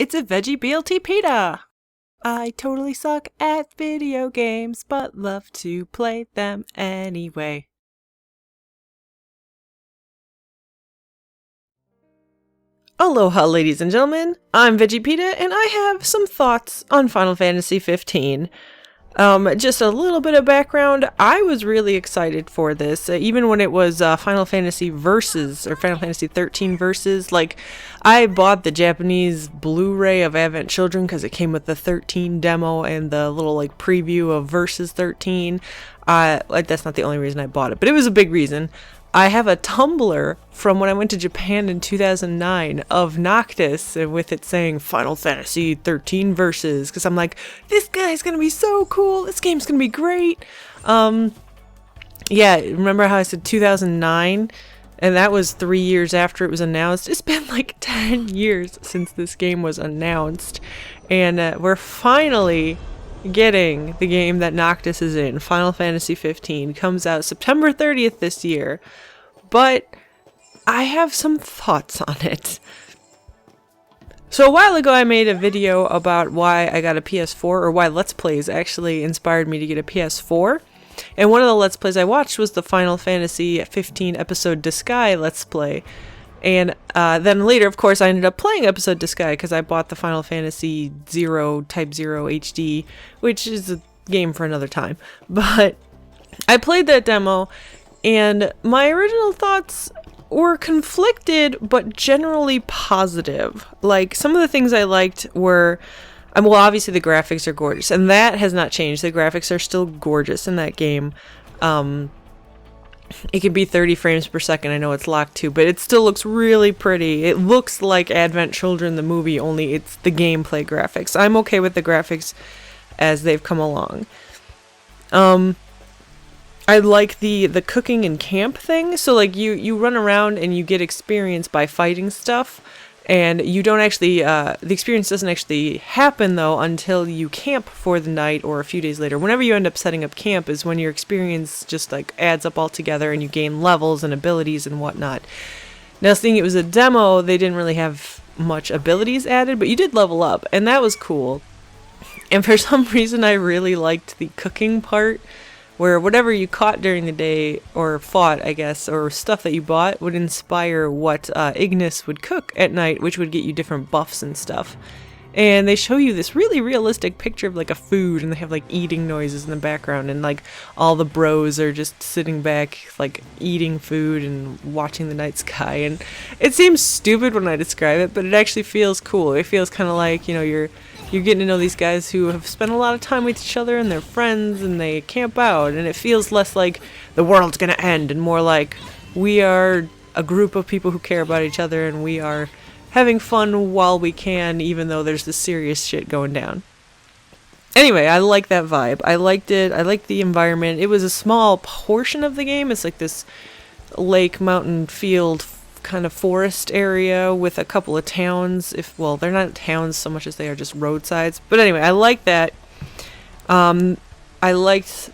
It's a veggie I totally suck at video games, but love to play them anyway. Aloha, ladies and gentlemen. I'm VeggiePeta, and I have some thoughts on Final Fantasy 15. Just a little bit of background. I was really excited for this, even when it was Final Fantasy Versus, or Final Fantasy 13 Versus. Like, I bought the Japanese Blu-ray of Advent Children because it came with the 13 demo and the little, like, preview of Versus 13. That's not the only reason I bought it, but it was a big reason. I have a Tumblr from when I went to Japan in 2009 of Noctis with it saying Final Fantasy 13 Versus, because I'm like, this guy's gonna be so cool, this game's gonna be great. Yeah, remember how I said 2009? And that was 3 years after it was announced. It's been like 10 years since this game was announced. And we're finally getting the game that Noctis is in. Final Fantasy 15 comes out September 30th this year, but I have some thoughts on it. So a while ago I made a video about why I got a PS4, or why Let's Plays actually inspired me to get a PS4, and one of the Let's Plays I watched was the Final Fantasy 15 episode Duscae Let's Play. And then later, of course, I ended up playing episode Duscae because I bought the Final Fantasy Type 0 HD, which is a game for another time. But I played that demo, and my original thoughts were conflicted, but generally positive. Like, some of the things I liked were, well, obviously the graphics are gorgeous, and that has not changed. The graphics are still gorgeous in that game. It can be 30 frames per second. I know it's locked to, but it still looks really pretty. It looks like Advent Children, the movie, only it's the gameplay graphics. I'm okay with the graphics as they've come along. I like the cooking and camp thing. So, like, you run around and you get experience by fighting stuff. And you don't actually, the experience doesn't actually happen, though, until you camp for the night or a few days later. Whenever you end up setting up camp is when your experience just, like, adds up all together and you gain levels and abilities and whatnot. Now, seeing it was a demo, they didn't really have much abilities added, but you did level up, and that was cool. And for some reason, I really liked the cooking part, where whatever you caught during the day, or fought, I guess, or stuff that you bought, would inspire what Ignis would cook at night, which would get you different buffs and stuff. And they show you this really realistic picture of, like, a food, and they have, like, eating noises in the background, and, like, all the bros are just sitting back, like, eating food and watching the night sky. And it seems stupid when I describe it, but it actually feels cool. It feels kind of like, you know, you're getting to know these guys who have spent a lot of time with each other, and they're friends, and they camp out, and it feels less like the world's gonna end and more like we are a group of people who care about each other, and we are having fun while we can, even though there's this serious shit going down. Anyway, I like that vibe. I liked it. I liked the environment. It was a small portion of the game. It's like this lake, mountain, field kind of forest area with a couple of towns. Well, they're not towns so much as they are just roadsides. But anyway, I like that. I liked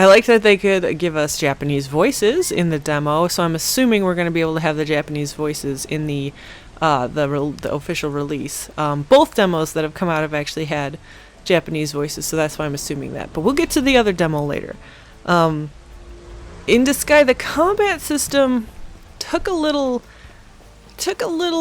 that they could give us Japanese voices in the demo. So I'm assuming we're going to be able to have the Japanese voices in the official release. Both demos that have come out have actually had Japanese voices, so that's why I'm assuming that. But we'll get to the other demo later. In Duscae, the combat system took a little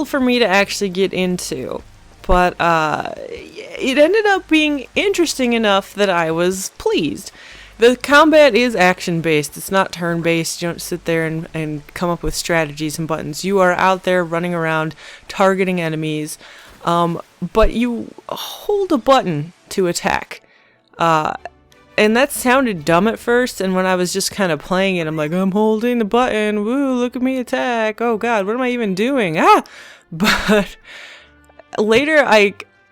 for me to actually get into, but it ended up being interesting enough that I was pleased. The combat is action-based. It's not turn-based. You don't sit there and come up with strategies and buttons. You are out there running around targeting enemies, but you hold a button to attack. And that sounded dumb at first, and when I was just kind of playing it, I'm like, I'm holding the button, woo, look at me attack, oh god, what am I even doing, But later,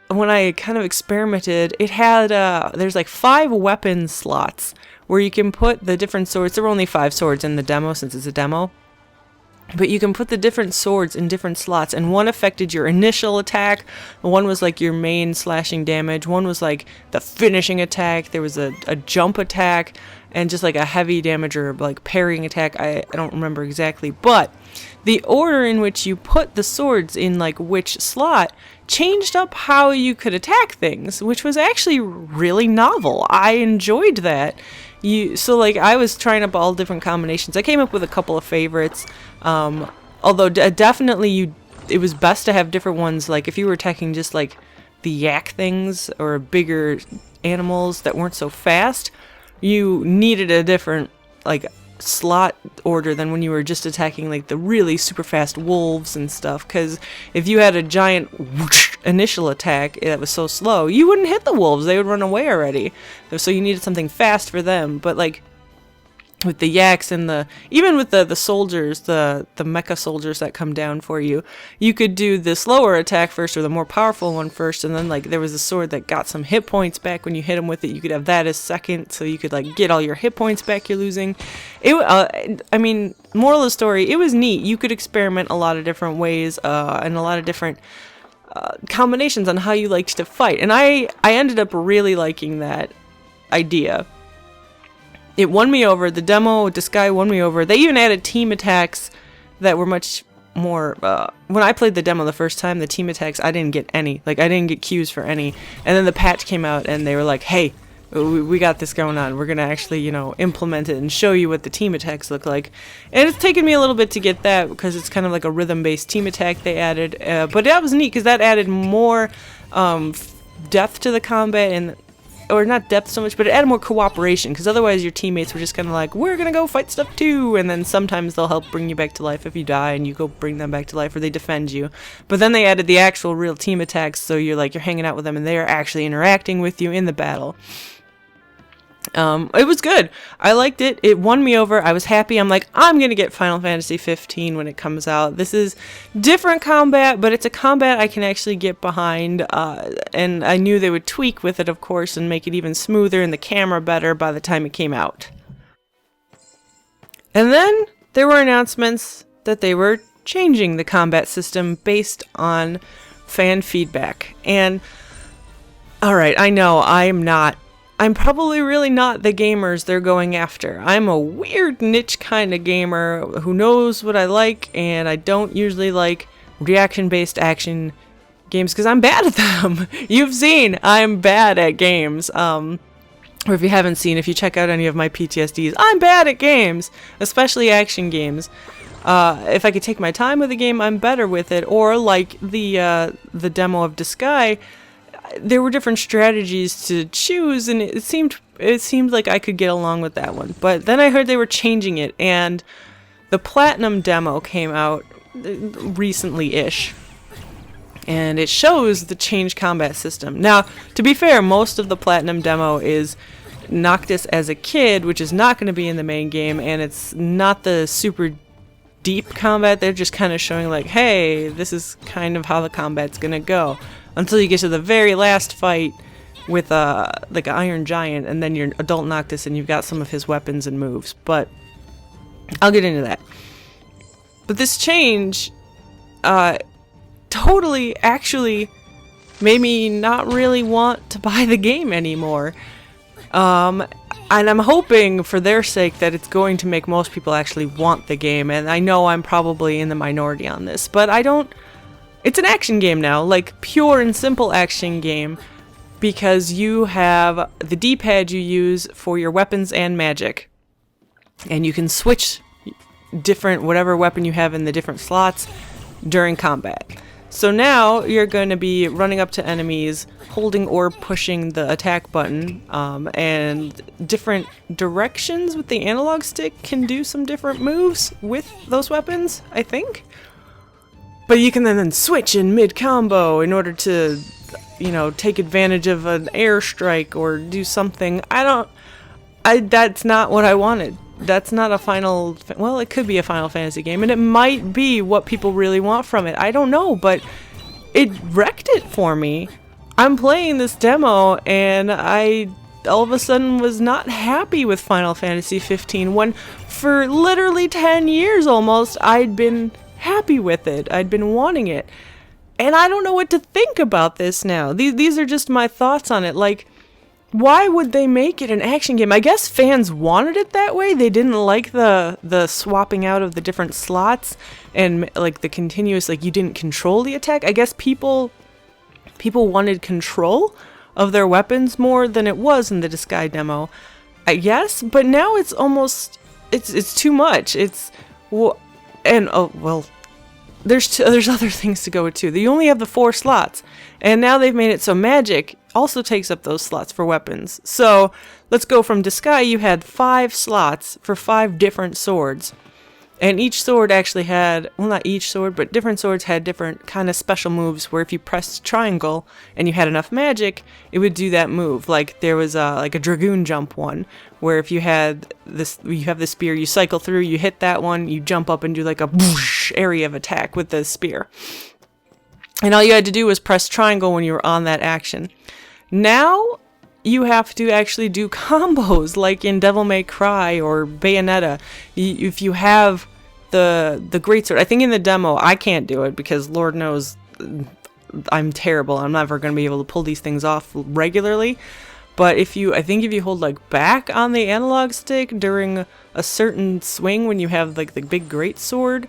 when I kind of experimented, it had, there's like 5 weapon slots, where you can put the different swords. There were only 5 swords in the demo, since it's a demo. But you can put the different swords in different slots, and one affected your initial attack, one was like your main slashing damage, one was like the finishing attack, there was a jump attack, and just like a heavy damage or like parrying attack. I don't remember exactly, but the order in which you put the swords in like which slot changed up how you could attack things, which was actually really novel. I enjoyed that. So like I was trying up all different combinations. I came up with a couple of favorites, although definitely it was best to have different ones. Like if you were attacking just like the yak things or bigger animals that weren't so fast, you needed a different like slot order than when you were just attacking like the really super fast wolves and stuff, because if you had a giant whoosh initial attack that was so slow, you wouldn't hit the wolves, they would run away already. So you needed something fast for them. But like with the yaks and even with the soldiers, the mecha soldiers that come down for you, you could do the slower attack first or the more powerful one first, and then like there was a sword that got some hit points back when you hit them with it. You could have that as second, so you could like get all your hit points back you're losing. I mean, moral of the story, it was neat. You could experiment a lot of different ways and a lot of different combinations on how you liked to fight, and I ended up really liking that idea. It won me over. The demo, Duscae, won me over. They even added team attacks that were much more... when I played the demo the first time, the team attacks, I didn't get any. Like, I didn't get cues for any. And then the patch came out, and they were like, hey, we got this going on. We're going to actually, implement it and show you what the team attacks look like. And it's taken me a little bit to get that, because it's kind of like a rhythm-based team attack they added. But that was neat, because that added more depth to the combat, or not depth so much, but it added more cooperation, because otherwise your teammates were just kind of like, we're gonna go fight stuff too, and then sometimes they'll help bring you back to life if you die, and you go bring them back to life, or they defend you. But then they added the actual real team attacks, so you're hanging out with them, and they're actually interacting with you in the battle. It was good. I liked it. It won me over. I was happy. I'm like, I'm gonna get Final Fantasy 15 when it comes out. This is different combat, but it's a combat I can actually get behind. And I knew they would tweak with it, of course, and make it even smoother and the camera better by the time it came out. And then there were announcements that they were changing the combat system based on fan feedback. And alright, I know I'm probably really not the gamers they're going after. I'm a weird niche kind of gamer who knows what I like, and I don't usually like reaction-based action games because I'm bad at them. You've seen I'm bad at games. Or if you haven't seen, if you check out any of my PTSDs, I'm bad at games, especially action games. If I could take my time with a game, I'm better with it. Or like the demo of Duscae, there were different strategies to choose, and it seemed like I could get along with that one. But then I heard they were changing it, and the Platinum demo came out recently-ish, and it shows the changed combat system. Now, to be fair, most of the Platinum demo is Noctis as a kid, which is not going to be in the main game, and it's not the super deep combat. They're just kind of showing like, hey, this is kind of how the combat's going to go. Until you get to the very last fight with like an Iron Giant, and then you're adult Noctis and you've got some of his weapons and moves. But I'll get into that. But this change totally actually made me not really want to buy the game anymore. And I'm hoping for their sake that it's going to make most people actually want the game. And I know I'm probably in the minority on this, but I don't... It's an action game now, like pure and simple action game, because you have the D-pad you use for your weapons and magic, and you can switch different whatever weapon you have in the different slots during combat. So now you're going to be running up to enemies, holding or pushing the attack button, and different directions with the analog stick can do some different moves with those weapons, I think. But you can then switch in mid-combo in order to, take advantage of an airstrike or do something. That's not what I wanted. That's not a well, it could be a Final Fantasy game, and it might be what people really want from it. I don't know, but it wrecked it for me. I'm playing this demo, and I all of a sudden was not happy with Final Fantasy 15 when for literally 10 years almost I'd been happy with it. I'd been wanting it. And I don't know what to think about this now. These are just my thoughts on it. Like, why would they make it an action game? I guess fans wanted it that way. They didn't like the swapping out of the different slots and like the continuous, like you didn't control the attack. I guess people wanted control of their weapons more than it was in the Duscae demo, I guess. But now it's almost it's too much. It's there's other things to go with too. You only have the 4 slots, and now they've made it so magic also takes up those slots for weapons. So let's go from Duscae. You had 5 slots for 5 different swords, and each sword actually had, well, not each sword, but different swords had different kind of special moves where if you pressed triangle and you had enough magic, it would do that move. Like there was like a dragoon jump one, where if you had this, you have the spear, you cycle through, you hit that one, you jump up and do like a whoosh area of attack with the spear. And all you had to do was press triangle when you were on that action. Now you have to actually do combos like in Devil May Cry or Bayonetta. If you have the greatsword, I think in the demo I can't do it because Lord knows I'm terrible. I'm never going to be able to pull these things off regularly. But I think if you hold like back on the analog stick during a certain swing when you have like the big greatsword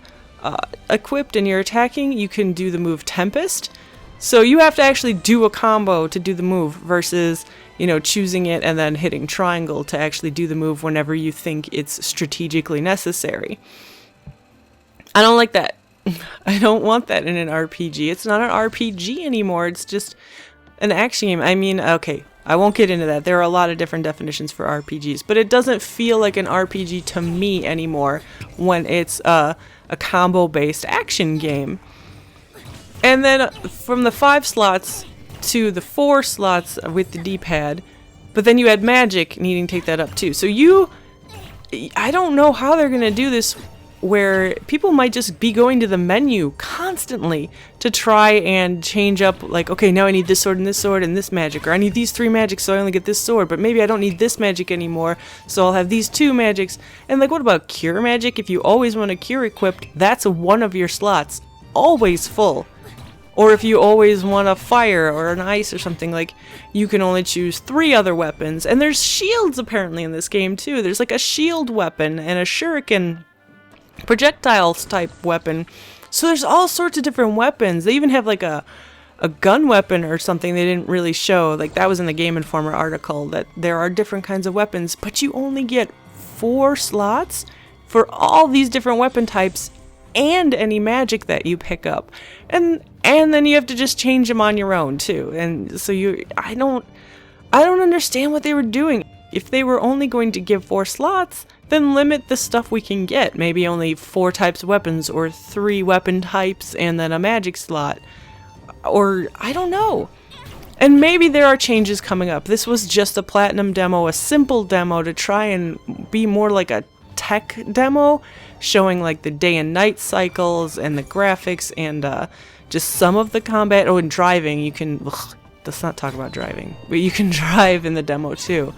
equipped and you're attacking, you can do the move Tempest. So you have to actually do a combo to do the move versus, you know, choosing it and then hitting triangle to actually do the move whenever you think it's strategically necessary. I don't like that. I don't want that in an RPG. It's not an RPG anymore. It's just an action game. I mean, okay, I won't get into that. There are a lot of different definitions for RPGs, but it doesn't feel like an RPG to me anymore when it's a combo-based action game. And then from the 5 slots to the 4 slots with the D-pad, but then you had magic needing to take that up too. So I don't know how they're going to do this where people might just be going to the menu constantly to try and change up, like, okay, now I need this sword and this magic, or I need these 3 magics so I only get this sword, but maybe I don't need this magic anymore, so I'll have these 2 magics. And like, what about cure magic? If you always want a cure equipped, that's one of your slots, always full. Or if you always want a fire or an ice or something, like, you can only choose 3 other weapons. And there's shields apparently in this game too. There's like a shield weapon and a shuriken projectiles type weapon. So there's all sorts of different weapons. They even have like a gun weapon or something they didn't really show. Like that was in the Game Informer article, that there are different kinds of weapons, but you only get 4 slots for all these different weapon types and any magic that you pick up. And then you have to just change them on your own too. And so I don't understand what they were doing. If they were only going to give 4 slots, then limit the stuff we can get. Maybe only 4 types of weapons or 3 weapon types and then a magic slot. Or I don't know. And maybe there are changes coming up. This was just a platinum demo, a simple demo to try and be more like a tech demo, showing like the day and night cycles and the graphics and just some of the combat. Oh, and driving, you can, let's not talk about driving, but you can drive in the demo too.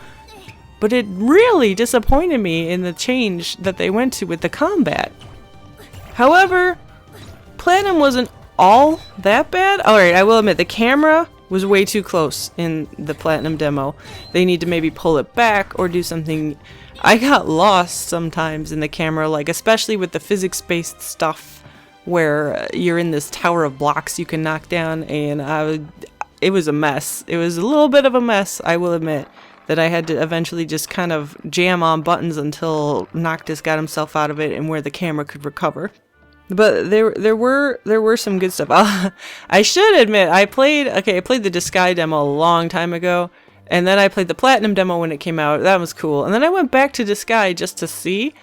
But it really disappointed me in the change that they went to with the combat. However, Platinum wasn't all that bad. Alright, I will admit, the camera was way too close in the Platinum demo. They need to maybe pull it back or do something. I got lost sometimes in the camera, like especially with the physics-based stuff where you're in this tower of blocks you can knock down, and it was a mess. It was a little bit of a mess, I will admit, that I had to eventually just kind of jam on buttons until Noctis got himself out of it and where the camera could recover. But there were some good stuff. I should admit, I played the Duscae demo a long time ago, and then I played the Platinum demo when it came out. That was cool. And then I went back to Duscae just to see,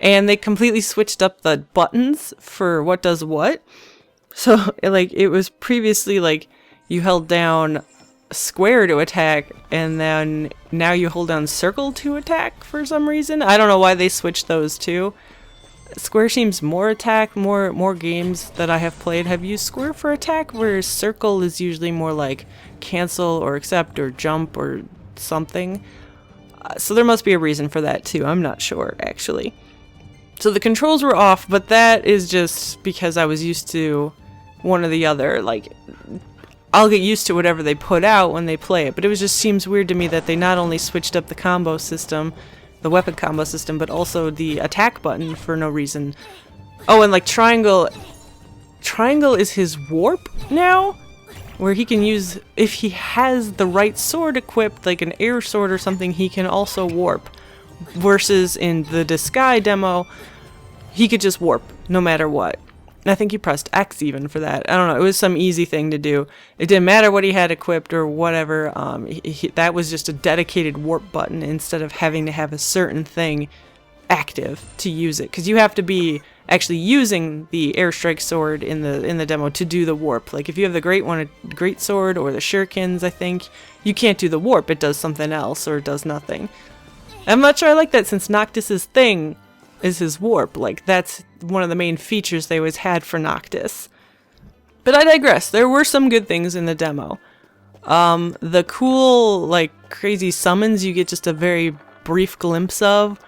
and they completely switched up the buttons for what does what. So like it was previously like you held down square to attack, and then now you hold down circle to attack for some reason. I don't know why they switched those two. Square seems more attack. More games that I have played have used square for attack, whereas circle is usually more like cancel or accept or jump or something. So there must be a reason for that too. I'm not sure actually. So the controls were off, but that is just because I was used to one or the other. Like I'll get used to whatever they put out when they play it. But it just seems weird to me that they not only switched up the combo system, the weapon combo system, but also the attack button for no reason. Oh, and like triangle is his warp now, where he can use, if he has the right sword equipped, like an air sword or something, he can also warp. Versus in the Duscae demo, he could just warp no matter what. And I think he pressed X even for that. I don't know, it was some easy thing to do. It didn't matter what he had equipped or whatever, that was just a dedicated warp button instead of having to have a certain thing active to use it. Because you have to be actually using the airstrike sword in the demo to do the warp. Like if you have the great sword or the shurikens, I think, you can't do the warp. It does something else or it does nothing. I'm not sure I like that, since Noctis's thing is his warp. Like that's one of the main features they always had for Noctis. But I digress. There were some good things in the demo. The cool, like, crazy summons you get just a very brief glimpse of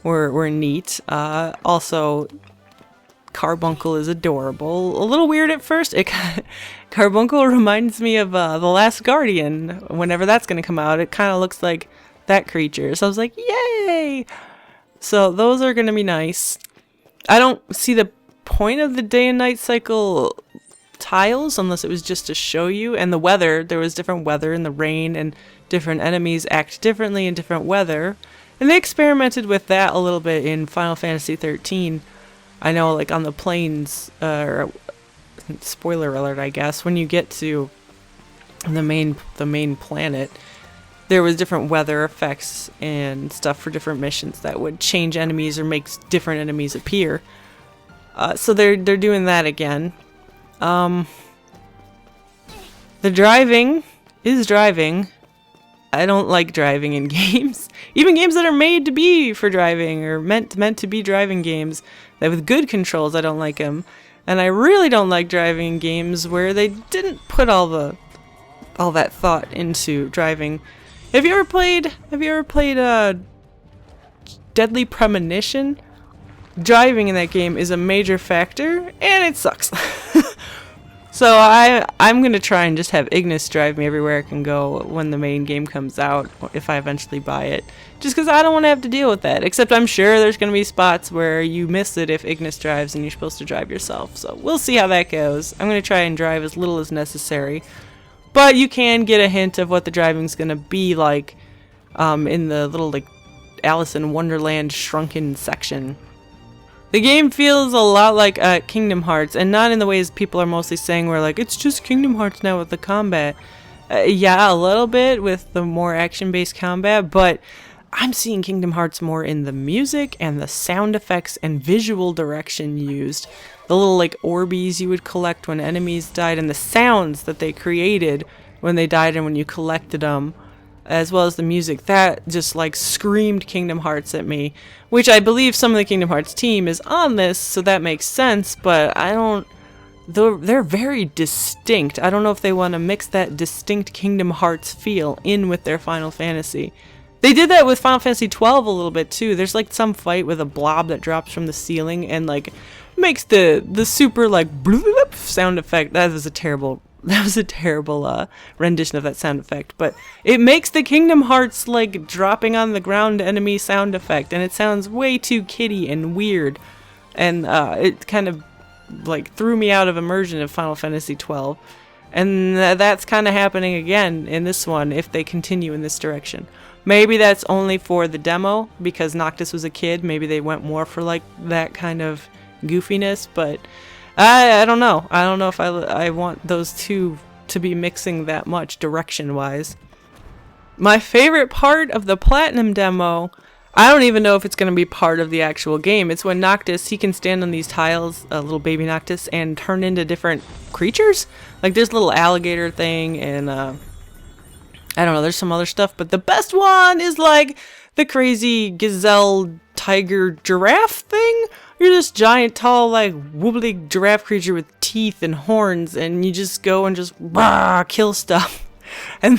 were neat. Also, Carbuncle is adorable. A little weird at first. Carbuncle reminds me of The Last Guardian. Whenever that's going to come out, it kind of looks like that creature. So I was like, yay! So those are going to be nice. I don't see the point of the day and night cycle tiles unless it was just to show you. And the weather, there was different weather in the rain, and different enemies act differently in different weather. And they experimented with that a little bit in Final Fantasy 13. I know, like on the plains, spoiler alert, I guess, when you get to the main planet, there was different weather effects and stuff for different missions that would change enemies or make different enemies appear. So they're doing that again. The driving is driving. I don't like driving in games. Even games that are made to be for driving or meant to be driving games that with good controls, I don't like them. And I really don't like driving in games where they didn't put all that thought into driving. Have you ever played Deadly Premonition? Driving in that game is a major factor, and it sucks. So I'm gonna try and just have Ignis drive me everywhere I can go when the main game comes out, if I eventually buy it. Just because I don't want to have to deal with that. Except I'm sure there's gonna be spots where you miss it if Ignis drives and you're supposed to drive yourself. So we'll see how that goes. I'm gonna try and drive as little as necessary. But you can get a hint of what the driving's gonna be like in the little like Alice in Wonderland shrunken section. The game feels a lot like Kingdom Hearts, and not in the ways people are mostly saying where like it's just Kingdom Hearts now with the combat. Yeah, a little bit with the more action-based combat, but I'm seeing Kingdom Hearts more in the music and the sound effects and visual direction used. The little like Orbeez you would collect when enemies died, and the sounds that they created when they died and when you collected them, as well as the music, that just like screamed Kingdom Hearts at me, which I believe some of the Kingdom Hearts team is on this, so that makes sense, but I don't, they're very distinct. I don't know if they want to mix that distinct Kingdom Hearts feel in with their Final Fantasy. They did that with Final Fantasy 12 a little bit too. There's like some fight with a blob that drops from the ceiling and like makes the super like bloop sound effect. That was a terrible rendition of that sound effect, but it makes the Kingdom Hearts like dropping on the ground enemy sound effect, and it sounds way too kiddie and weird, and it kind of like threw me out of immersion of Final Fantasy 12, and that's kind of happening again in this one if they continue in this direction. Maybe that's only for the demo because Noctis was a kid. Maybe they went more for like that kind of goofiness, but I don't know. I don't know if I want those two to be mixing that much direction-wise. My favorite part of the Platinum demo, I don't even know if it's going to be part of the actual game. It's when Noctis, he can stand on these tiles, little baby Noctis, and turn into different creatures. Like there's a little alligator thing, and I don't know, there's some other stuff. But the best one is like the crazy gazelle, tiger, giraffe thing. You're this giant, tall, like, wobbly giraffe creature with teeth and horns, and you just go and just kill stuff. And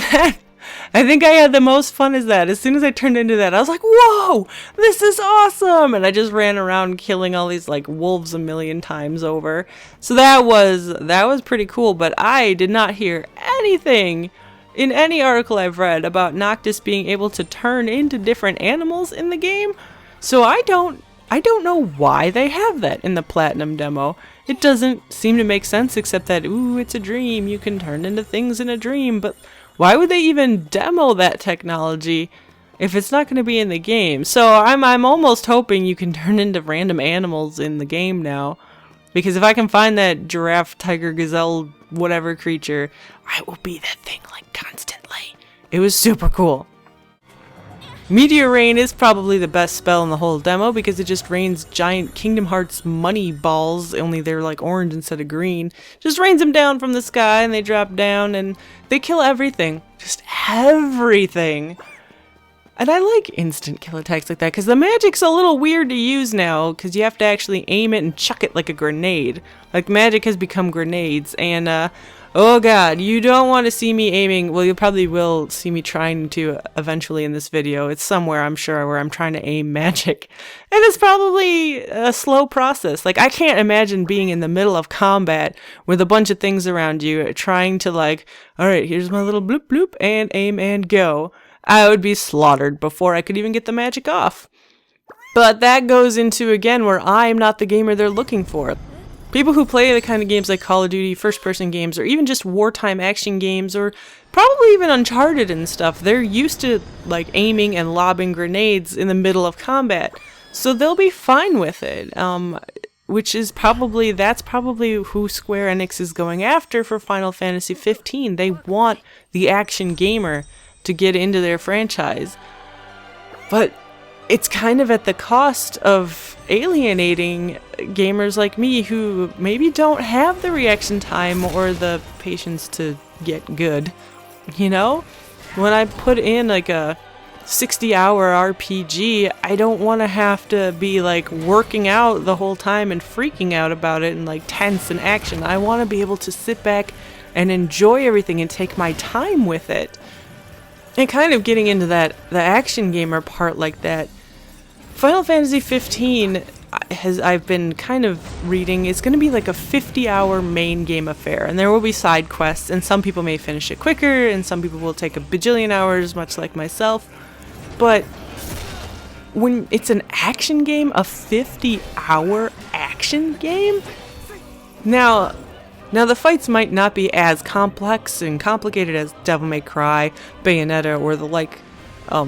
I think I had the most fun as that. As soon as I turned into that, I was like, whoa, this is awesome. And I just ran around killing all these like wolves a million times over. So that was pretty cool. But I did not hear anything in any article I've read about Noctis being able to turn into different animals in the game. So I don't know why they have that in the Platinum demo. It doesn't seem to make sense, except that, ooh, it's a dream. You can turn into things in a dream. But why would they even demo that technology if it's not going to be in the game? So I'm almost hoping you can turn into random animals in the game now. Because if I can find that giraffe, tiger, gazelle, whatever creature, I will be that thing like constantly. It was super cool. Meteor Rain is probably the best spell in the whole demo because it just rains giant Kingdom Hearts money balls, only they're like orange instead of green. Just rains them down from the sky and they drop down and they kill everything. Just everything. And I like instant kill attacks like that because the magic's a little weird to use now because you have to actually aim it and chuck it like a grenade. Like magic has become grenades and oh god, you don't want to see me aiming. Well, you probably will see me trying to eventually in this video. It's somewhere, I'm sure, where I'm trying to aim magic. And it's probably a slow process. Like, I can't imagine being in the middle of combat with a bunch of things around you, trying to like, alright, here's my little bloop bloop, and aim and go. I would be slaughtered before I could even get the magic off. But that goes into, again, where I'm not the gamer they're looking for. People who play the kind of games like Call of Duty, first-person games, or even just wartime action games, or probably even Uncharted and stuff, they're used to like aiming and lobbing grenades in the middle of combat. So they'll be fine with it, which is that's probably who Square Enix is going after for Final Fantasy 15. They want the action gamer to get into their franchise. But it's kind of at the cost of alienating gamers like me who maybe don't have the reaction time or the patience to get good. You know? When I put in like a 60-hour RPG, I don't want to have to be like working out the whole time and freaking out about it and like tense and action. I want to be able to sit back and enjoy everything and take my time with it. And kind of getting into the action gamer part like that, Final Fantasy 15 I've been kind of reading, it's going to be like a 50-hour main game affair, and there will be side quests, and some people may finish it quicker, and some people will take a bajillion hours, much like myself. But when it's an action game, a 50-hour action game? Now the fights might not be as complex and complicated as Devil May Cry, Bayonetta, or the like.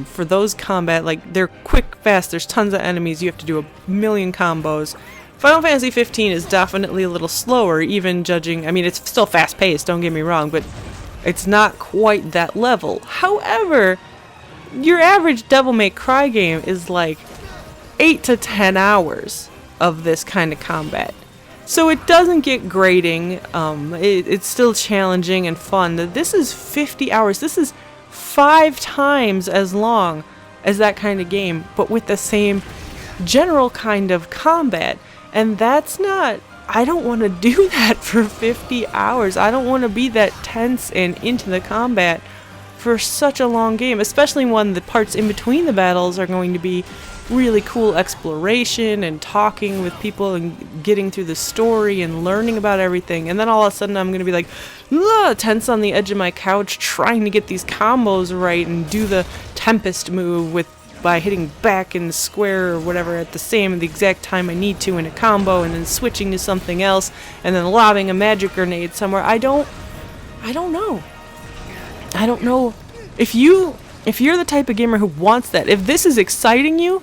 For those combat, like, they're quick, fast, there's tons of enemies, you have to do a million combos. Final Fantasy 15 is definitely a little slower, even judging, I mean, it's still fast-paced, don't get me wrong, but it's not quite that level. However, your average Devil May Cry game is like 8 to 10 hours of this kind of combat. So it doesn't get grating, it's still challenging and fun. This is 50 hours, this is 5 times as long as that kind of game, but with the same general kind of combat. And that's not, I don't want to do that for 50 hours. I don't want to be that tense and into the combat for such a long game, especially when the parts in between the battles are going to be really cool exploration and talking with people and getting through the story and learning about everything. And then all of a sudden I'm going to be like tense on the edge of my couch trying to get these combos right and do the Tempest move by hitting back and square or whatever at the exact time I need to in a combo, and then switching to something else and then lobbing a magic grenade somewhere. I don't know. I don't know if you're the type of gamer who wants that. If this is exciting you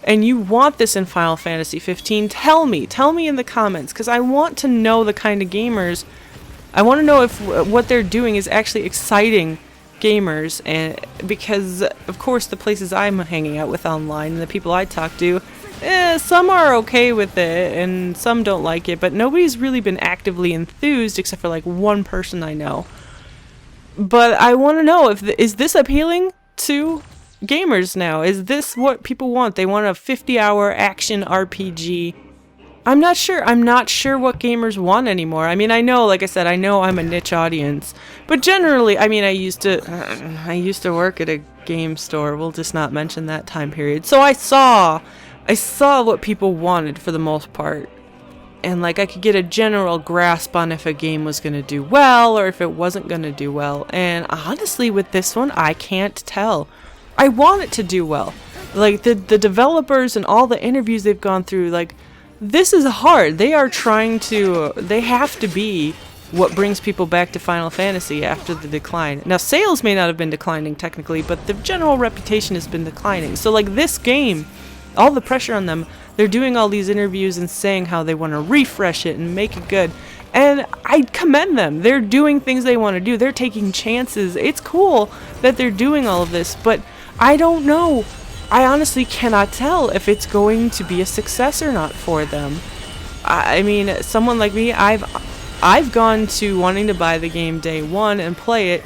and you want this in Final Fantasy 15, tell me in the comments, because I want to know the kind of gamers. I want to know if what they're doing is actually exciting gamers, and because of course the places I'm hanging out with online and the people I talk to, some are okay with it and some don't like it, but nobody's really been actively enthused except for like one person I know. But I want to know, is this appealing to gamers now? Is this what people want? They want a 50-hour action RPG I'm not sure. I'm not sure what gamers want anymore. I mean, I know, like I said, I know I'm a niche audience, but generally, I mean, I used to work at a game store. We'll just not mention that time period. So I saw what people wanted for the most part. And like I could get a general grasp on if a game was going to do well or if it wasn't going to do well. And honestly, with this one, I can't tell. I want it to do well. Like the developers and all the interviews they've gone through, like this is hard. They have to be what brings people back to Final Fantasy after the decline. Now sales may not have been declining technically, but the general reputation has been declining. So like this game, all the pressure on them, they're doing all these interviews and saying how they want to refresh it and make it good. And I commend them. They're doing things they want to do. They're taking chances. It's cool that they're doing all of this, but I don't know. I honestly cannot tell if it's going to be a success or not for them. I mean, someone like me, I've gone to wanting to buy the game day one and play it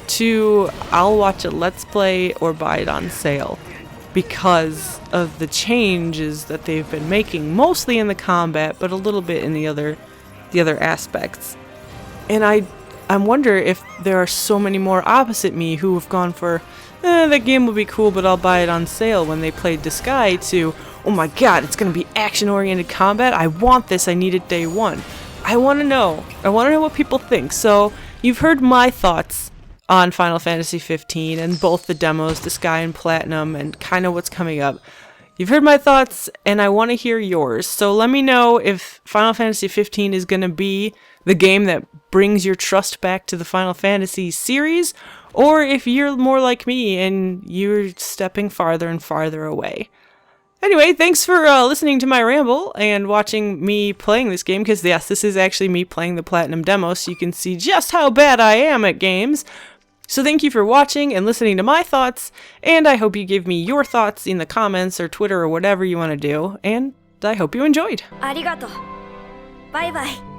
to I'll watch a Let's Play or buy it on sale because of the changes that they've been making, mostly in the combat, but a little bit in the other aspects. And I wonder if there are so many more opposite me who have gone for that game will be cool, but I'll buy it on sale when they played Duscae to, oh my god, it's going to be action-oriented combat. I want this. I need it day one. I want to know. I want to know what people think. So you've heard my thoughts on Final Fantasy 15 and both the demos, Duscae and Platinum, and kind of what's coming up. You've heard my thoughts, and I want to hear yours. So let me know if Final Fantasy 15 is going to be the game that brings your trust back to the Final Fantasy series, or if you're more like me and you're stepping farther and farther away. Anyway, thanks for listening to my ramble and watching me playing this game, because yes, this is actually me playing the Platinum demo, so you can see just how bad I am at games. So thank you for watching and listening to my thoughts, and I hope you give me your thoughts in the comments or Twitter or whatever you want to do, and I hope you enjoyed. ありがとう。バイバイ。